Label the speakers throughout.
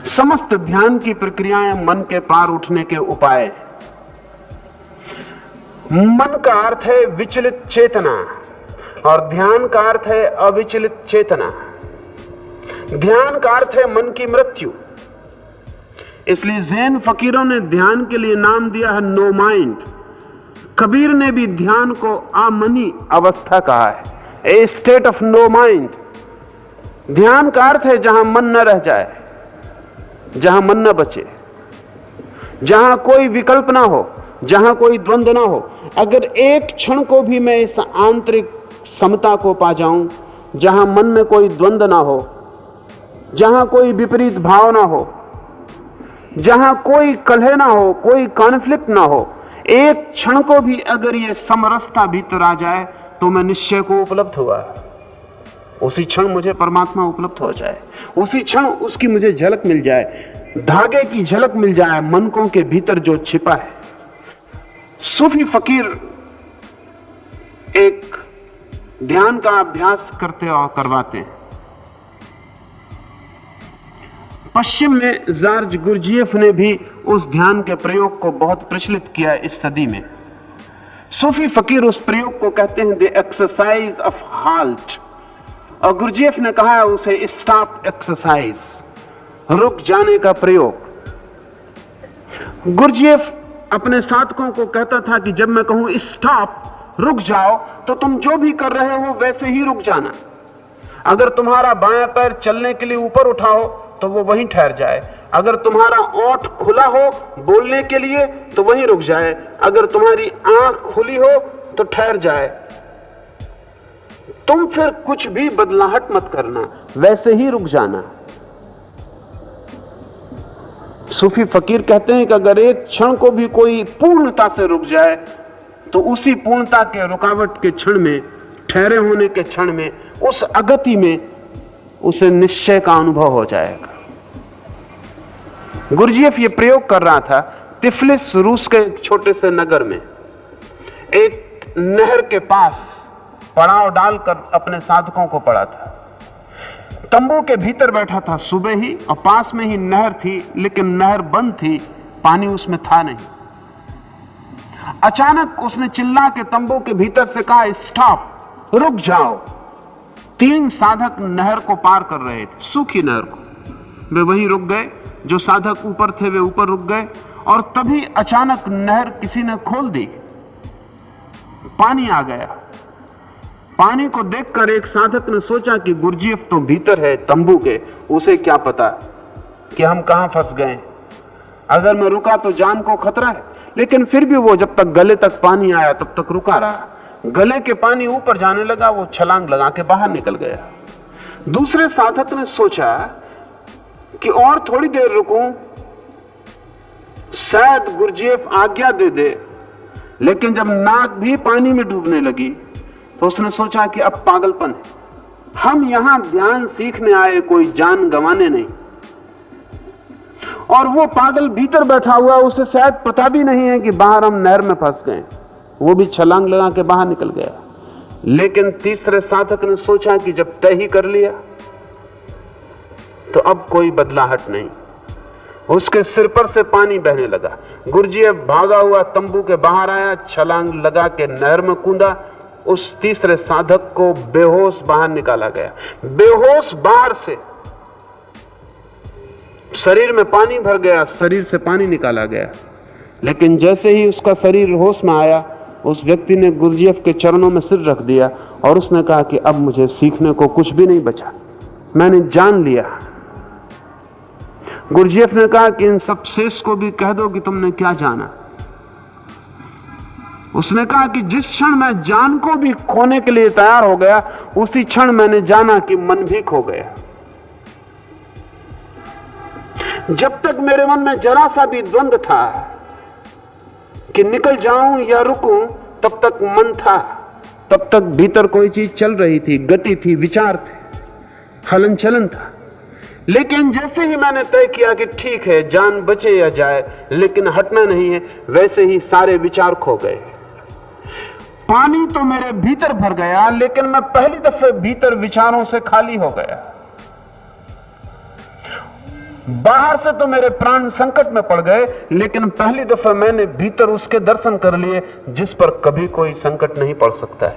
Speaker 1: समस्त ध्यान की प्रक्रियाएं मन के पार उठने के उपाय। मन का अर्थ है विचलित चेतना और ध्यान का अर्थ है अविचलित चेतना। ध्यान का अर्थ है मन की मृत्यु। इसलिए जैन फकीरों ने ध्यान के लिए नाम दिया है नो माइंड। कबीर ने भी ध्यान को अमनी अवस्था कहा है, ए स्टेट ऑफ नो माइंड। ध्यान का अर्थ है जहां मन न रह जाए, जहां मन न बचे, जहां कोई विकल्प ना हो, जहां कोई द्वंद्व ना हो। अगर एक क्षण को भी मैं इस आंतरिक समता को पा जाऊं, जहां मन में कोई द्वंद्व ना हो, जहां कोई विपरीत भाव ना हो, जहां कोई कलह ना हो, कोई कॉन्फ्लिक्ट ना हो, एक क्षण को भी अगर ये समरसता भीतर आ जाए तो मैं निश्चय को उपलब्ध हुआ। उसी क्षण मुझे परमात्मा उपलब्ध हो जाए, उसी क्षण उसकी मुझे झलक मिल जाए, धागे की झलक मिल जाए मनकों के भीतर जो छिपा है। सूफी फकीर एक ध्यान का अभ्यास करते और करवाते हैं। पश्चिम में जॉर्ज गुरजिएफ ने भी उस ध्यान के प्रयोग को बहुत प्रचलित किया इस सदी में। सूफी फकीर उस प्रयोग को कहते हैं द एक्सरसाइज ऑफ हाल्ट, और गुरजिएफ ने कहा है उसे स्टॉप एक्सरसाइज, रुक जाने का प्रयोग। गुरजिएफ अपने साधकों को कहता था कि जब मैं कहूं स्टॉप, रुक जाओ, तो तुम जो भी कर रहे हो वैसे ही रुक जाना। अगर तुम्हारा बायां पैर चलने के लिए ऊपर उठाओ तो वो वहीं ठहर जाए। अगर तुम्हारा ओंठ खुला हो बोलने के लिए तो वहीं रुक जाए। अगर तुम्हारी आंख खुली हो तो ठहर जाए। तुम फिर कुछ भी बदलाहट मत करना, वैसे ही रुक जाना। सूफी फकीर कहते हैं कि अगर एक क्षण को भी कोई पूर्णता से रुक जाए तो उसी पूर्णता के रुकावट के क्षण में, ठहरे होने के क्षण में, उस अगति में उसे निश्चय का अनुभव हो जाएगा। गुरजिएफ ये प्रयोग कर रहा था तिफलिस, रूस के एक छोटे से नगर में, एक नहर के पास पड़ाव डालकर अपने साधकों को पड़ा था। तंबू के भीतर बैठा था सुबह ही, और पास में ही नहर थी, लेकिन नहर बंद थी, पानी उसमें था नहीं। अचानक उसने चिल्ला के तंबू के भीतर से कहा स्टॉप, रुक जाओ। 3 साधक नहर को पार कर रहे थे, सूखी नहर को। वे वहीं रुक गए, जो साधक ऊपर थे वे ऊपर रुक गए, और तभी अचानक नहर किसी ने खोल दी, पानी आ गया। पानी को देखकर एक साधक ने सोचा कि गुरजिएफ तो भीतर है तंबू के, उसे क्या पता कि हम कहां फंस गए। अगर मैं रुका तो जान को खतरा है। लेकिन फिर भी वो जब तक गले तक पानी आया तब तक रुका रहा। गले के पानी ऊपर जाने लगा, वो छलांग लगा के बाहर निकल गया। दूसरे साधक ने सोचा कि और थोड़ी देर रुकूं, शायद गुरजिएफ आज्ञा दे दे। लेकिन जब नाक भी पानी में डूबने लगी तो उसने सोचा कि अब पागलपन है, हम यहां ध्यान सीखने आए, कोई जान गंवाने नहीं। और वो पागल भीतर बैठा हुआ, उसे शायद पता भी नहीं है कि बाहर हम नहर में फंस गए। वो भी छलांग लगा के बाहर निकल गया। लेकिन तीसरे साधक ने सोचा कि जब तय ही कर लिया तो अब कोई बदलाहट नहीं। उसके सिर पर से पानी बहने लगा। गुरजिएफ भागा हुआ तंबू के बाहर आया, छलांग लगा के नहर में कूदा। उस तीसरे साधक को बेहोश बाहर निकाला गया। बेहोश बाहर से, शरीर में पानी भर गया, शरीर से पानी निकाला गया। लेकिन जैसे ही उसका शरीर होश में आया, उस व्यक्ति ने गुरजिएफ के चरणों में सिर रख दिया और उसने कहा कि अब मुझे सीखने को कुछ भी नहीं बचा, मैंने जान लिया। गुरजिएफ ने कहा कि इन सब शेष को भी कह दो कि तुमने क्या जाना। उसने कहा कि जिस क्षण मैं जान को भी खोने के लिए तैयार हो गया, उसी क्षण मैंने जाना कि मन भी खो गया। जब तक मेरे मन में जरा सा भी द्वंद्व था कि निकल जाऊं या रुकूं, तब तक मन था, तब तक भीतर कोई चीज चल रही थी, गति थी, विचार थे, हलन चलन था। लेकिन जैसे ही मैंने तय किया कि ठीक है, जान बचे या जाए लेकिन हटना नहीं है, वैसे ही सारे विचार खो गए। पानी तो मेरे भीतर भर गया, लेकिन मैं पहली दफे भीतर विचारों से खाली हो गया। बाहर से तो मेरे प्राण संकट में पड़ गए, लेकिन पहली दफा मैंने भीतर उसके दर्शन कर लिए जिस पर कभी कोई संकट नहीं पड़ सकता है।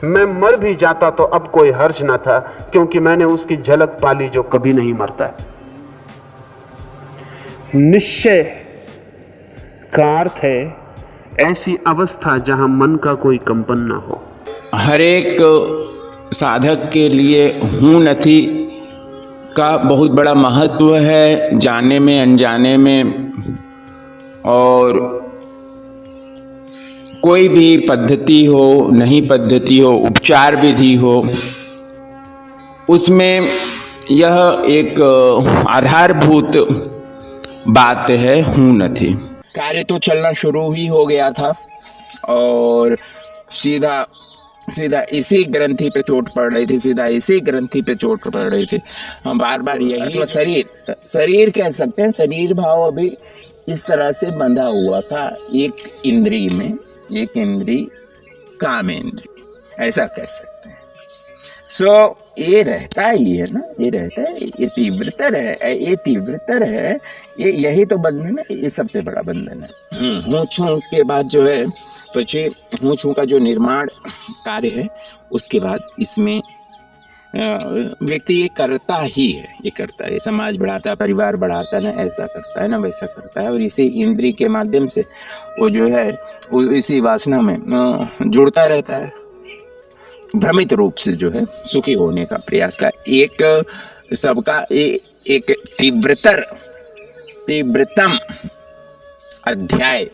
Speaker 1: मैं मर भी जाता तो अब कोई हर्ज न था, क्योंकि मैंने उसकी झलक पाली जो कभी नहीं मरता है। निश्चय का अर्थ है ऐसी अवस्था जहां मन का कोई कंपन ना हो।
Speaker 2: हर एक साधक के लिए हूँ नथी का बहुत बड़ा महत्व है, जाने में अनजाने में। और कोई भी पद्धति हो, नई पद्धति हो, उपचार विधि हो, उसमें यह एक आधारभूत बात है, हूँ नथी। कार्य तो चलना शुरू ही हो गया था और सीधा इसी ग्रंथि पे चोट पड़ रही थी, सीधा इसी ग्रंथि पे चोट पड़ रही थी। हम बार बार यही तो शरीर कह सकते हैं, शरीर भाव अभी इस तरह से बंधा हुआ था एक इंद्री में, एक इंद्री काम इंद्री, ऐसा कह सकते हैं। ये रहता ही है ना, ये रहता है, ये तीव्रतर है, ये तीव्रतर है, यही तो बंधन है, ये सबसे बड़ा बंधन है। हूँ छू के बाद जो है, पीछे हूँ छू का जो निर्माण कार्य है, उसके बाद इसमें व्यक्ति ये करता ही है, ये करता है, समाज बढ़ाता है, परिवार बढ़ाता है ना, ऐसा करता है ना, वैसा करता है। और इसी इंद्री के माध्यम से वो जो है इसी वासना में जुड़ता रहता है, भ्रमित रूप से जो है सुखी होने का प्रयास का एक सबका एक तीव्रतम अध्याय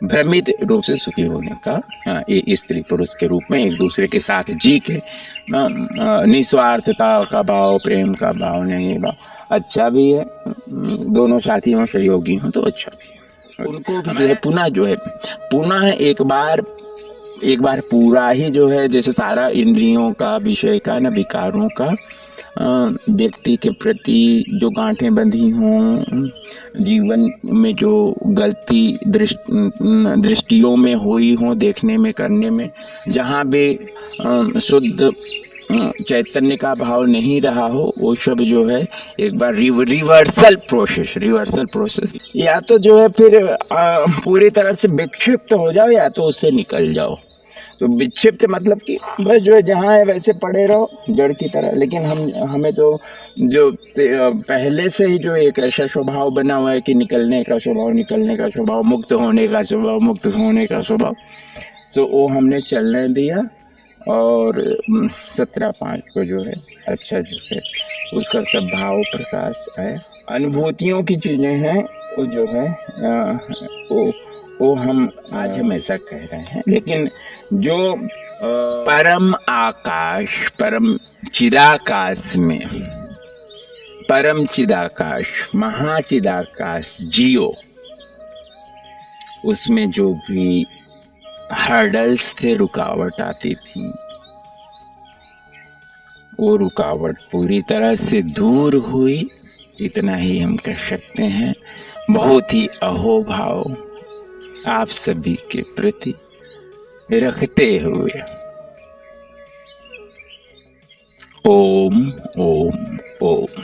Speaker 2: भ्रमित रूप से सुखी होने का, ये स्त्री पुरुष के रूप में एक दूसरे के साथ जी के निस्वार्थता का भाव, प्रेम का भाव, नहीं भाव अच्छा भी है, दोनों साथियों सहयोगी हों तो अच्छा भी है। उनको जो है पुनः एक बार पूरा ही जो है, जैसे सारा इंद्रियों का, विषय का ना, विकारों का व्यक्ति के प्रति जो गांठें बंधी हों, जीवन में जो गलती दृष्टियों में हुई हो, देखने में, करने में, जहाँ भी शुद्ध चैतन्य का भाव नहीं रहा हो, वो सब जो है एक बार रिवर्सल प्रोसेस, या तो जो है फिर पूरी तरह से विक्षिप्त हो जाओ, या तो उससे निकल जाओ। तो विक्षिप्त मतलब कि बस जो है जहाँ है वैसे पड़े रहो जड़ की तरह। लेकिन हमें तो जो पहले से ही जो एक ऐसा स्वभाव बना हुआ है कि निकलने का स्वभाव, मुक्त होने का स्वभाव, तो वो हमने चलने दिया। और 17/5 को जो है अच्छा जो है उसका सब भाव प्रकाश है, अनुभूतियों की चीजें हैं, वो जो है वो हम आज हम ऐसा कह रहे हैं। लेकिन जो परम आकाश, परम चिदाकाश में, परम चिदाकाश, महाचिदाकाश जियो, उसमें जो भी हर्डल्स थे, रुकावट आती थी, वो रुकावट पूरी तरह से दूर हुई, इतना ही हम कह सकते हैं। बहुत ही अहोभाव आप सभी के प्रति रखते हुए ओम ओम ओम।